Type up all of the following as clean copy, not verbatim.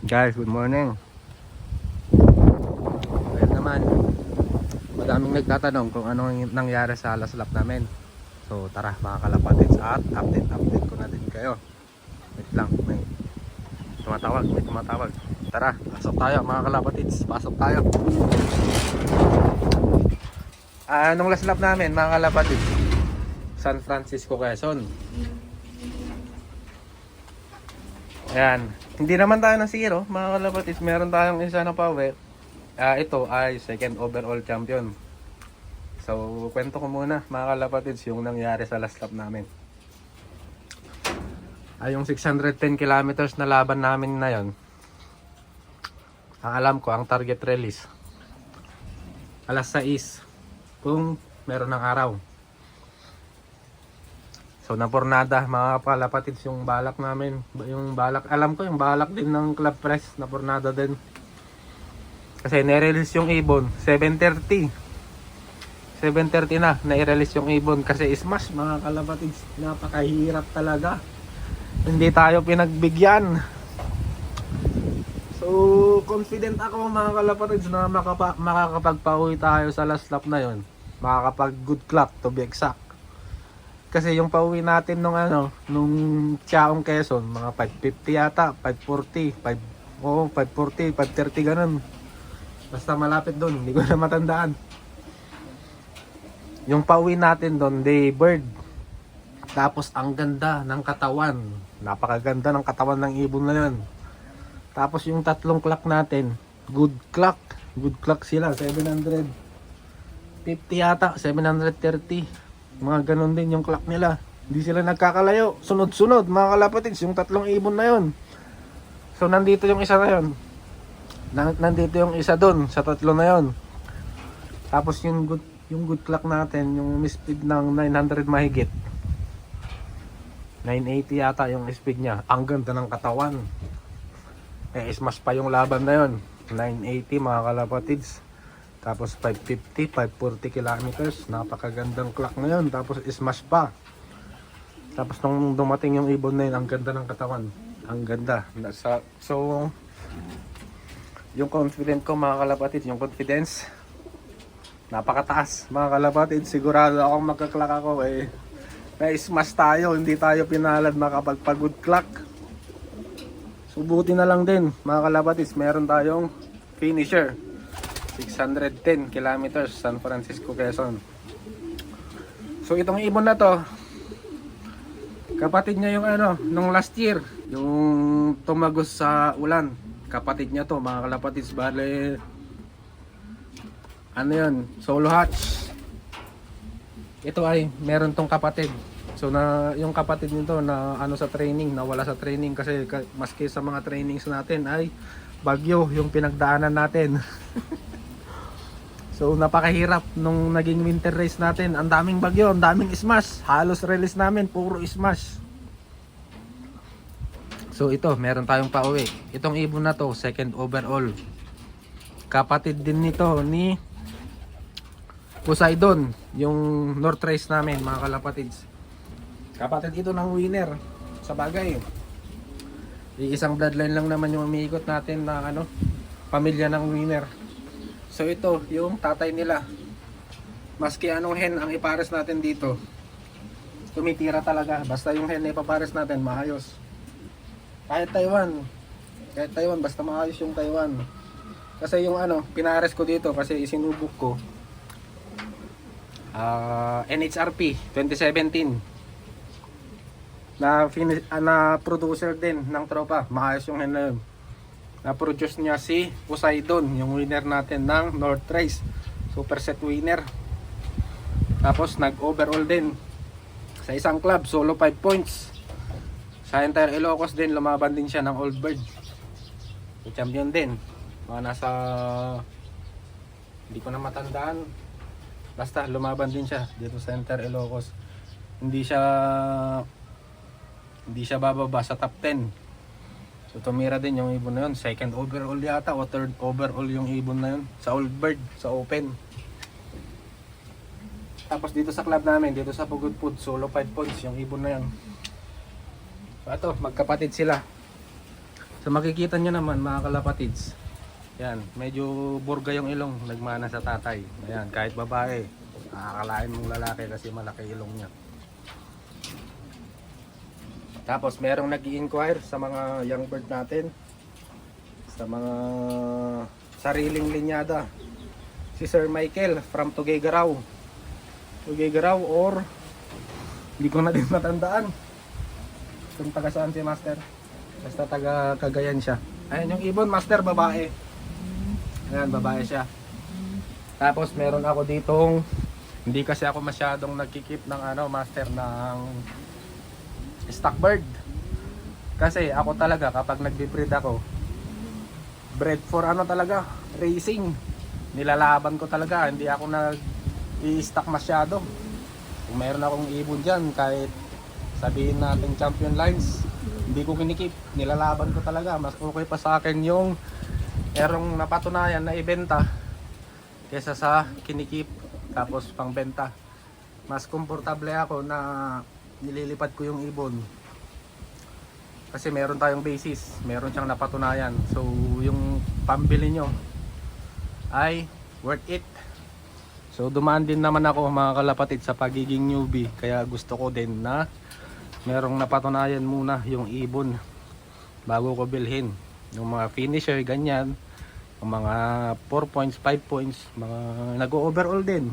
Guys, good morning. Ngayon naman, madaming nagtatanong kung anong nangyari sa last lap namin. So tara mga kalapatids at update ko na din kayo. Wait lang, may tumatawag. Tara, pasok tayo mga kalapatids, pasok tayo. Anong last lap namin mga kalapatids? San Francisco, Quezon. Ayan, hindi naman tayo ng zero mga kalapatids, meron tayong isa na power. Ito ay second overall champion. So kwento ko muna mga kalapatids yung nangyari sa last lap namin. Yung 610 kilometers na laban namin na yon, ang alam ko ang target release alas 6 kung meron ng araw. So napornada mga kalapatids yung balak namin. Yung balak, alam ko yung balak din ng club press, napornada din. Kasi nirelease yung ibon 7:30 na nai-release yung ibon kasi smash mga kalapatids. Napakahirap talaga, hindi tayo pinagbigyan. So confident ako mga kalapatids na makakapagpauwi tayo sa last lap na yon. Makakapag good clock to be exact. Kasi yung pauwi natin nung Chaong Quezon, mga 550 yata, 540, 530 ganun. Basta malapit doon, hindi ko na matandaan. Yung pauwi natin doon, day bird. Tapos ang ganda ng katawan. Napakaganda ng katawan ng ibon na yun. Tapos yung tatlong clock natin, good clock. Good clock sila, 750 yata, 730. Mga ganun din yung clock nila. Hindi sila nagkakalayo. Sunod-sunod mga kalapatids yung tatlong ibon na yun. So nandito yung isa na yun. Nandito yung isa doon sa tatlo na yun. Tapos yung good clock natin, yung speed ng 900 mahigit. 980 yata yung speed niya. Ang ganda ng katawan. Smash pa yung laban na yun. 980 mga kalapatids. Tapos 550, 540 kilometers. Napakagandang clock na yun. Tapos smash pa. Tapos nung dumating yung ibon na yun, ang ganda ng katawan. Ang ganda. So, yung confidence ko mga kalapatids, yung confidence, napakataas mga kalapatids. Sigurado akong magka-clock ako na-smash tayo. Hindi tayo pinalad makapagpag-good clock. Subuti na lang din mga kalapatids. Meron tayong finisher. 610 kilometers, San Francisco, Quezon. So itong ibon na to, kapatid niya yung nung last year, yung tumagos sa ulan. Kapatid niya to mga kalapatids. Bale, yun, solo hatch. Ito ay meron tong kapatid. So yung kapatid nito na sa training, nawala sa training kasi maski sa mga trainings natin ay bagyo yung pinagdaanan natin. So napakahirap nung naging winter race natin. Ang daming bagyo, ang daming smash. Halos release namin puro smash. So ito, meron tayong pauwi. Itong ibon na to, second overall. Kapatid din nito ni Poseidon, yung North Race namin mga kalapatids. Kapatid ito ng winner. Sa bagay, isang bloodline lang naman yung umiikot natin na pamilya ng winner. So ito, yung tatay nila. Maski anong hen ang ipares natin dito, tumitira talaga. Basta yung hen na ipapares natin, maayos. Kahit Taiwan, basta maayos yung Taiwan. Kasi yung pinares ko dito, kasi isinubok ko NHRP 2017 na producer din ng tropa. Maayos yung hen na yun. Na-produce niya si Poseidon, yung winner natin ng North Race, super set winner. Tapos nag-overall din sa isang club, solo 5 points. Sa entire Ilocos din, lumaban din siya ng Old Bird. So, champion din. Mga nasa, hindi ko na matandaan. Basta lumaban din siya dito sa entire Ilocos. Hindi siya bababa sa top 10. So tumira din yung ibon na yun. Second overall yata o third overall yung ibon na yun sa Old Bird, sa Open. Tapos dito sa club namin, dito sa Pugod Food, solo 5 points yung ibon na yun. So ito, magkapatid sila. So makikita nyo naman mga kalapatids, yan, medyo burga yung ilong, nagmana sa tatay. Ayan, kahit babae, akalain mong lalaki kasi malaki ilong niya. Tapos merong nag-i-inquire sa mga young bird natin, sa mga sariling linyada. Si Sir Michael from Tuguegarao. Tuguegarao or hindi ko na din matandaan kung taga saan si Master. Basta taga Cagayan siya. Ayan yung ibon, Master, babae. Ayan, babae siya. Tapos meron ako ditong, hindi kasi ako masyadong nagkikip ng Master, ng stock bird. Kasi ako talaga kapag nagbe-breed ako, bred for talaga, racing. Nilalaban ko talaga, hindi ako nag-i-stock masyado. Kung meron akong ibon dyan, kahit sabihin natin champion lines, hindi ko kinikip, nilalaban ko talaga. Mas okay pa sa akin yung merong napatunayan na ibenta kesa sa kinikip tapos pangbenta. Mas komportable ako na nililipad ko yung ibon kasi meron tayong basis, meron siyang napatunayan. So yung pambili nyo ay worth it. So dumaan din naman ako mga kalapatid sa pagiging newbie, kaya gusto ko din na merong napatunayan muna yung ibon bago ko bilhin. Yung mga finisher ganyan, yung mga 4 points, 5 points, mga nag-overall din.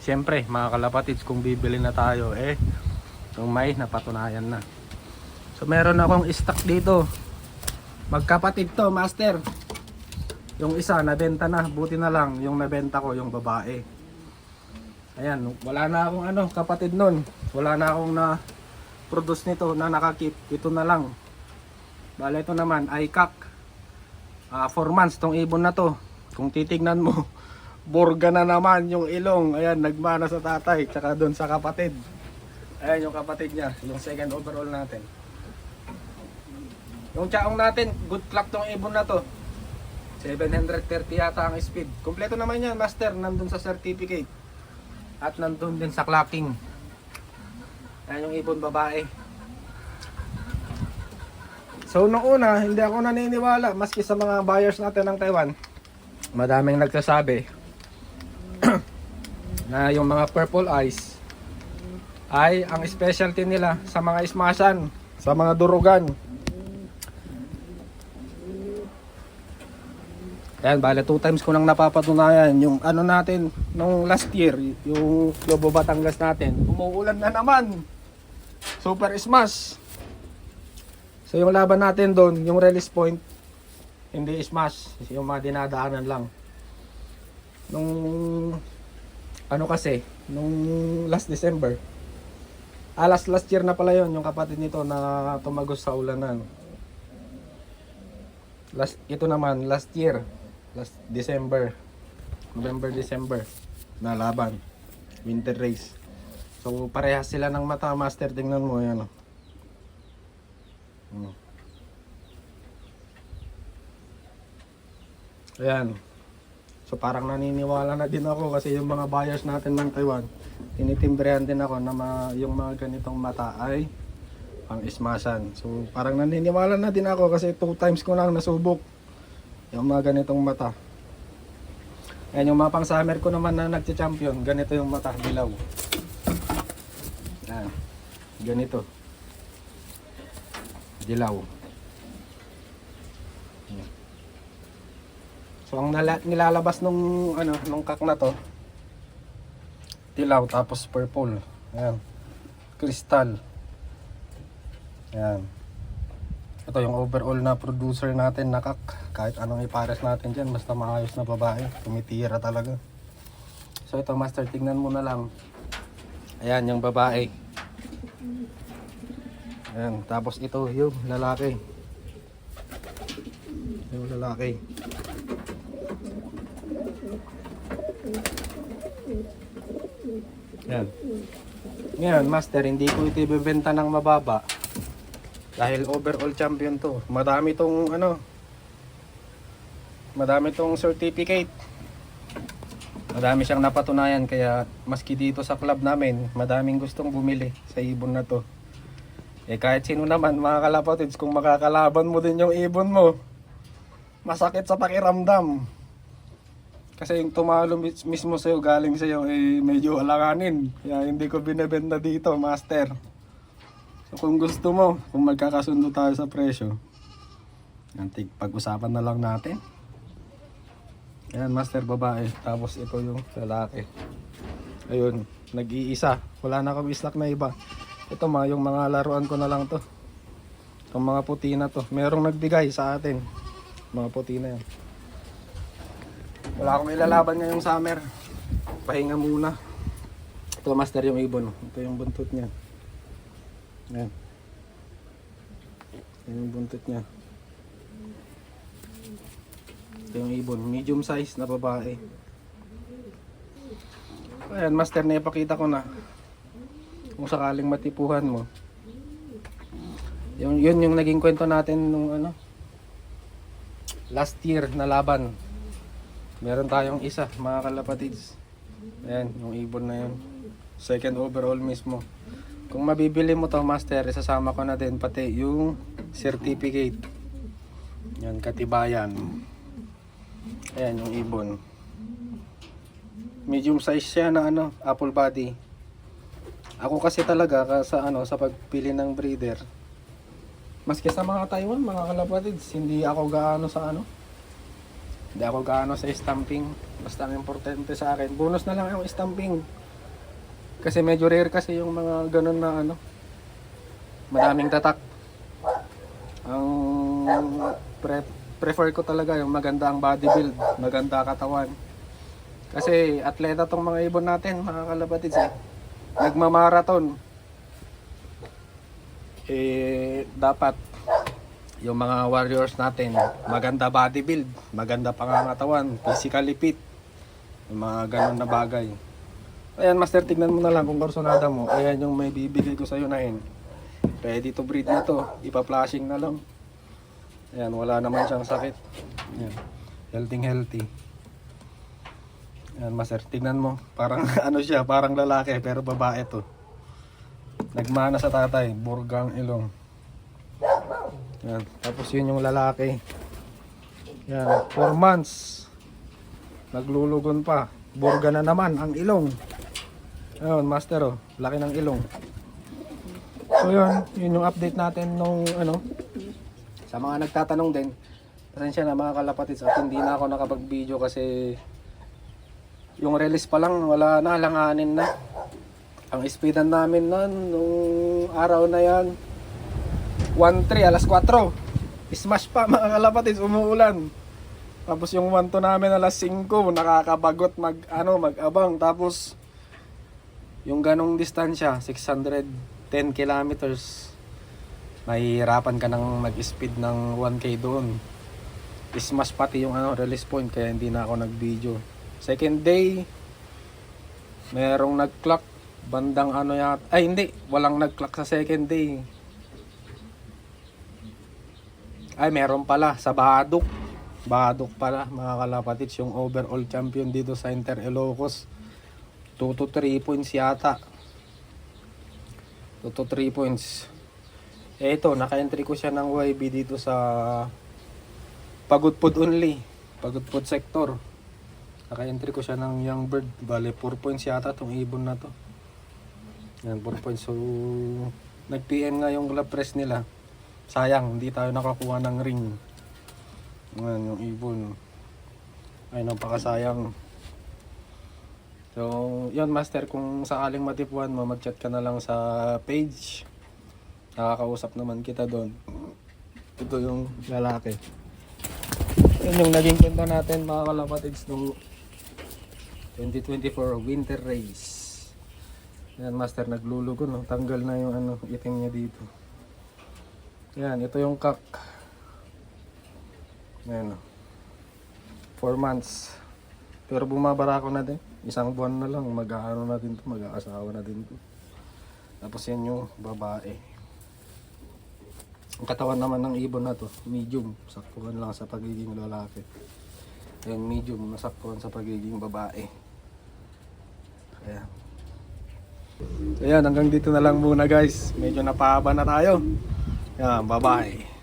Siyempre mga kalapatids, kung bibili na tayo yung may napatunayan na. So meron akong stock dito, magkapatid to, Master. Yung isa nabenta na, buti na lang yung nabenta ko yung babae. Ayan, wala na akong kapatid nun, wala na akong na produce nito na nakakip. Ito na lang. Bale ito naman ay kak, 4 months tong ibon na to. Kung titignan mo, burga na naman yung ilong. Ayan, nagmana sa tatay tsaka doon sa kapatid. Ayan yung kapatid niya, yung second overall natin. Yung tsaong natin, good clock tong ibon na to. 730 yata ang speed. Kompleto naman yan, Master, nandun sa certificate. At nandun din sa clocking. Ayan yung ibon babae. So noong una, hindi ako naniniwala, maski sa mga buyers natin ng Taiwan. Madaming nagsasabi na yung mga purple eyes ay ang specialty nila sa mga ismasan, sa mga durugan. Ayan, bale 2 times ko nang napapatunayan yung natin nung last year, yung Lobo Batangas natin. Umuulan na naman. Super smash. So yung laban natin doon, yung release point, hindi smash, yung mga dinadaanan lang. Nung kasi, nung last December. Last year na pala yon, yung kapatid nito na tumagos sa ulanan. Ito naman, last year, last December, November, December, na laban, winter race. So parehas sila ng mata, Master, tingnan mo, yan. Ayan. So parang naniniwala na din ako kasi yung mga buyers natin ng Taiwan, tinitimbrehan din ako na yung mga ganitong mata ay pang ismasan. So parang naniniwala na din ako kasi 2 times ko nang nasubok yung mga ganitong mata. Ayan, yung mga pang summer ko naman na nagcha-champion, ganito yung mata, dilaw. Ayan, ganito, dilaw. Ayan. So ang nilalabas nung kak na to, dilaw tapos purple. Ayan, crystal. Ayan. Ito yung overall na producer natin na kak. Kahit anong ipares natin dyan, basta maayos na babae, tumitira talaga. So ito, Master, tingnan mo na lang. Ayan yung babae. Ayan, tapos ito yung lalaki. Yung lalaki. Ayan. Ngayon, Master, hindi ko ito ibebenta ng mababa dahil overall champion to. Madami tong certificate. Madami siyang napatunayan, kaya maski dito sa club namin, madaming gustong bumili sa ibon na to. Eh kahit sino naman mga kalapatids, kung makakalaban mo din yung ibon mo, masakit sa pakiramdam. Kasi yung tumalo mismo sa'yo, galing sa'yo, eh medyo alanganin. Kaya hindi ko binebenta dito, master. So kung gusto mo, kung magkakasundo tayo sa presyo, pag-usapan na lang natin. Ayan, master, babae. Tapos ito yung lalaki. Ayun, nag-iisa. Wala na akong stock na iba. Ito yung mga laruan ko na lang to. Itong mga puti na to. Merong nagbigay sa atin. Mga puti na yan. Wala akong ilalaban ngayong summer. Pahinga muna. Ito, master, yung ibon. Ito yung buntot niya. Ayan. Ayan yung buntot niya. Ito yung ibon. Medium size na babae. Ayan, master, na ipakita ko na. Kung sakaling matipuhan mo. Yun yung naging kwento natin nung last year na laban. Meron tayong isa, mga kalapatids. Ayan, yung ibon na yun. Second overall mismo. Kung mabibili mo to, master, isasama ko na din pati yung certificate. Yan, katibayan. Ayan, yung ibon. Medium size siya na apple body. Ako kasi talaga sa pagpili ng breeder. Maski sa mga Taiwan, mga kalapatids, hindi ako gaano sa stamping. Basta ang importante sa akin, bonus na lang yung stamping. Kasi medyo rare kasi yung mga ganun na madaming tatak. Ang prefer ko talaga yung maganda ang body build, maganda katawan. Kasi atleta tong mga ibon natin, mga kalapatids, nagmamarathon. Dapat yung mga warriors natin, maganda body build, maganda pangangatawan, physically fit, yung mga ganun na bagay. Ayan, master, tignan mo na lang kung personada mo. Ayan yung may bibigay ko sa'yo na yun. Ready to breed na to, ipa-flashing na lang. Ayan, wala naman siyang sakit. Ayan, healthy. Ayan, master, tignan mo, parang siya, parang lalaki pero babae to. Nagmana sa tatay, burgang ilong. Yan. Tapos yun yung lalaki. Yan, 4 months. Naglulugon pa. Burga na naman ang ilong. Ayun, master, laki ng ilong. So yun yung update natin nung sa mga nagtatanong din. Pasensya na mga kalapatids at hindi na ako nakapag-video kasi yung release pa lang wala na, langanin na. Ang speedan namin nun, nung araw na yan, 1-3, alas 4. Smash pa mga kalapatids, umuulan. Tapos yung 1-2 namin alas 5, nakakabagot mag-abang. Tapos yung ganong distansya, 610 kilometers, mahihirapan ka nang mag-speed ng 1K doon. Smash pati yung release point, kaya hindi na ako nag-video. Second day, merong nag-clock bandang hindi, walang nag-clock sa second day. Ay, meron pala sa Baduk pala mga kalapatids, yung overall champion dito sa Inter Ilocos. 2 to 3 points yata. 2 to 3 points. Ito, naka-entry ko siya ng YB dito sa Pagudpud only, Pagudpud sector. Naka-entry ko siya ng young bird. Bale 4 points yata tong ibon na to. Yan, 4 points. So nag-PM nga yung club press nila. Sayang, hindi tayo nakakuha ng ring. Ayan, yung ibon. Ay, napakasayang. So, yun master, kung sakaling matipuan mo, mag-chat ka na lang sa page. Nakakausap naman kita doon. Ito yung lalaki. Yun yung naging kwento natin mga kalapatids nung 2024 winter race. Ayan master, naglulugo, no? Tanggal na yung itim niya dito. Yan, ito yung kak. Ayan, 4 months. Pero bumabara ko na din. Isang buwan na lang, mag-aano na din to, mag-aasawa na din to. Tapos yan yung babae. Ang katawan naman ng ibon na to, medium. Saktuhan lang sa pagiging lalaki. Ayan, medium, nasaktuhan sa pagiging babae. Ayan. So yan, hanggang dito na lang muna guys. Medyo napahaba na tayo. Yan, bye bye.